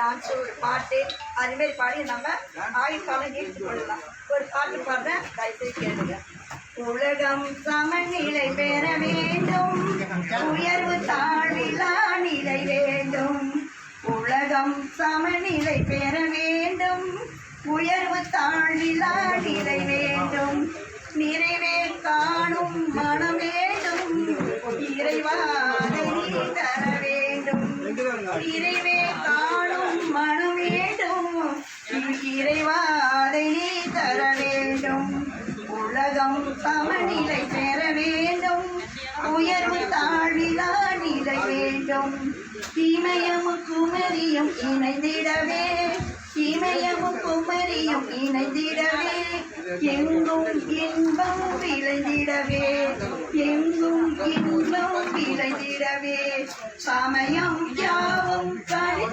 Dance ஒரு பாட்டு அதுமாரி பாடி நம்ம ஆயுட்காலம் நீட்டு கொள்ளலாம். ஒரு பாட்டு பாடுறேன், தயவுசெய்து கேளுங்க. உலகம் சமநிலை பெற வேண்டும், உயர்வு தாழ்விலா நிலை வேண்டும். உலகம் சமநிலை பெற வேண்டும், உயர்வு தாழ்விலா நிலை வேண்டும். நிறைவே காணும் மனம் வேண்டும், இறைவாதை நீ தர வேண்டும். நிறைவே காணும் மனம் வேண்டும், இறைவாதை நீ தர வேண்டும். உலகம் சமநிலை பெற வேண்டும், உயர்வு தாழ்விலா நிலை வேண்டும். இமயமும் குமரியும் இணைந்திடவே, இமயமும் குமரியும் இணைந்திடவே, எங்கும் இன்பம் விளைந்திடவே, எங்கும் இன்பம் விளைந்திடவே. சமயம் யாவும் கணி